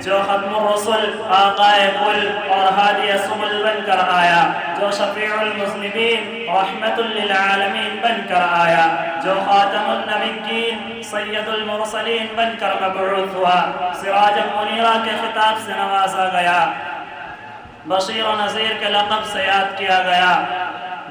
جو ختم الرسل آقائے کل اور ہادی سبل بن کر آیا، جو شفیع المذنبین رحمت للعالمین بن کر آیا، جو خاتم النبیین سید المرسلین بن کر مبعوث ہوا، سراج منیرہ کے خطاب سے نوازا گیا، بشیر و نذیر کے لقب سے یاد کیا گیا،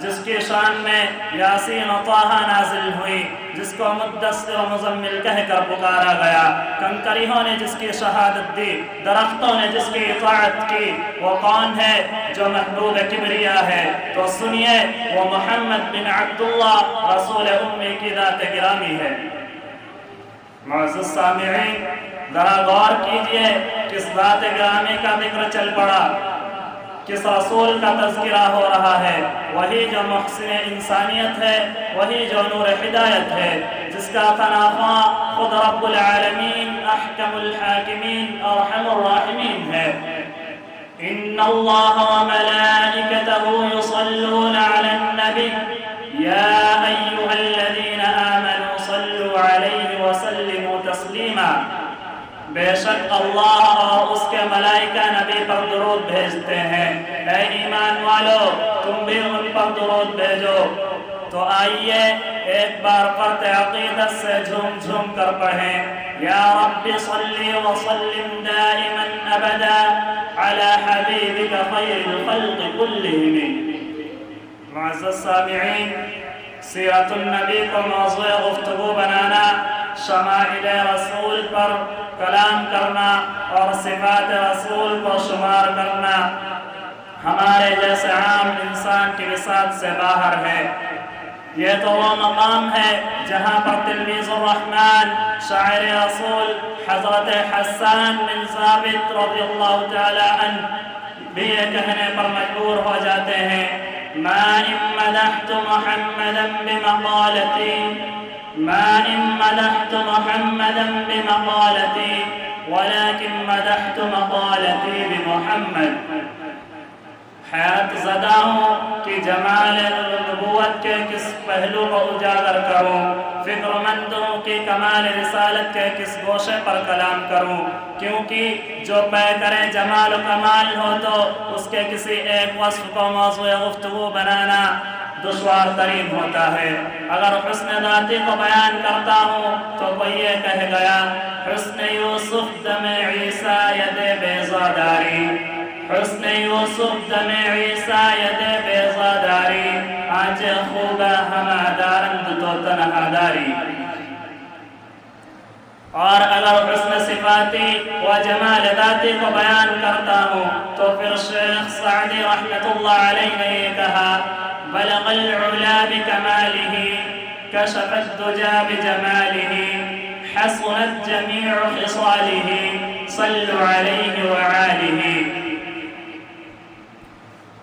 جس کی شان میں یاسین و طٰہٰ نازل ہوئی، جس کو مدثر و مزمل کہہ کر پکارا گیا، کنکریوں نے جس کی شہادت دی، درختوں نے جس کی اطاعت کی، وہ کون ہے جو محبوب کبریا ہے؟ تو سنیے، وہ محمد بن عبداللہ رسول امی کی ذات گرامی ہے۔ معزز سامعین، ذرا غور کیجئے کس ذات گرامی کا ذکر چل پڑا، کس رسول کا تذکرہ ہو رہا ہے؟ وہی جو محسن انسانیت ہے، وہی جو نور ہدایت ہے، جس کا تناخواں خود رب العالمین احکم الحاکمین ارحم الراحمین ہے۔ ان اللہ وملائکتہ یصلون علی النبی یا ایہا الذین آمنوا صلوا علیہ وسلموا تسلیما۔ بے شک اللہ اور اس کے ملائکہ نبی پر درود بھیجتے ہیں، اے ایمان والو تم بھی ان پر درود بھیجو۔ تو آئیے ایک بار فرط عقیدت سے جھوم جھوم کر پڑھیں، یا رب صلی وسلم دائما ابدا علی حبیبک خیر الخلق کلہم۔ معزز سامعین، سیرت النبی کو موضوع گفتگو بنانا، شمائل رسول پر کلام کرنا اور صفات رسول کو شمار کرنا ہمارے جیسے عام انسان کی وسعت سے باہر ہے۔ یہ تو وہ مقام ہے جہاں پر تلمیذ الرحمن شاعر رسول حضرت حسان بن ثابت رضی اللہ تعالی عنہ بھی یہ کہنے پر مجبور ہو جاتے ہیں، ما ان مدحت محمدا بمقالتی، ما ان مدحت محمدا بمقالتی ولكن مدحت مقالتی بمحمد۔ حیرت زدہ ہوں کہ جمال نبوت کے کس پہلو کو اجاگر کروں، فکر مند ہوں کہ کمال رسالت کے کس گوشے پر کلام کروں، کیونکہ جو پے کرے جمال و کمال ہو تو اس کے کسی ایک وصف کو موضوع گفتگو بنانا دشوار ترین ہوتا ہے۔ اگر حسن ذاتی کو بیان کرتا ہوں تو کوئی یہ کہہ گیا، حسن یوسف دم عیسیٰ ید بیضا داری، حسن یوسف دم عیسیٰ ید بیضا داری، آج خوبہ ہمہ دارند تو تنہا داری۔ اور اگر حسن صفاتی و جمال ذاتی کو بیان کرتا ہوں تو پھر شیخ سعدی رحمت اللہ علیہ نے یہ کہا، بلغ العلا بکمالہ کشف الدجا بجمالہ حسنت جمیع خصالہ صلوا علیہ وآلہ۔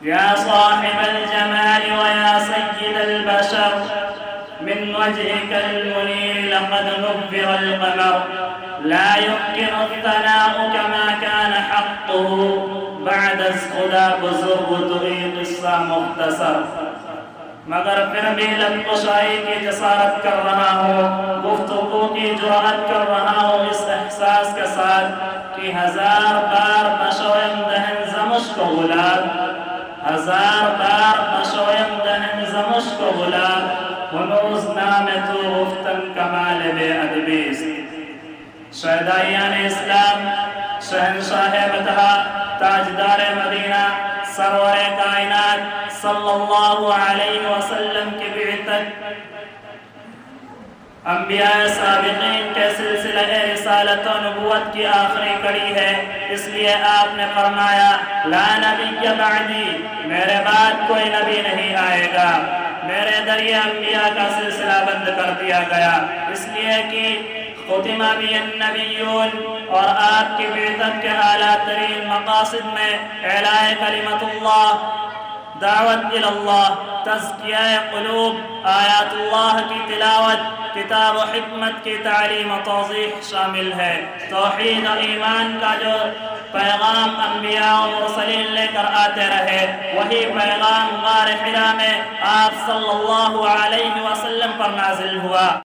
یا صاحب الجمال ویا سید البشر من وجهك المنير لقد نبر القمر لا يمكن الثناء كما كان حقه بعد اسخداب ذر طريق الصا مختصر۔ مگر پھر بھی لب کشائی کی جسارت کر رہا ہوں، گفتگو کی جرأت کر رہا ہوں اس احساس کے ساتھ کہ ہزار بار بشویم دہن زمشق و غلاب، ہزار بار بشویم دہن زمشق و غلاب، ہنوز نام تو گفتن کمال بے ادبیست۔ شہدائیان اسلام، شہنشاہ مدحہ، تاجدار مدینہ، سرور کائنات صلی اللہ علیہ وسلم کی بعثت انبیاء سابقین کے سلسلہ رسالت و نبوت کی آخری کڑی ہے، اس لیے آپ نے فرمایا لا نبی بعدی، میرے بعد کوئی نبی نہیں آئے گا۔ میرے ذریعے انبیاء کا سلسلہ بند کر دیا گیا، اس لیے کہ ختم بی النبیون، اور آپ کی بعثت کے اعلیٰ ترین مقاصد میں اعلاء کلمت اللہ، دعوت اللہ، تزکیہ قلوب، آیات اللہ کی تلاوت، کتاب و حکمت کی تعلیم و توضیح شامل ہے۔ توحید و ایمان کا جو پیغام انبیاء و مرسلین لے کر آتے رہے، وہی پیغام غار حرا میں آپ صلی اللہ علیہ وسلم پر نازل ہوا۔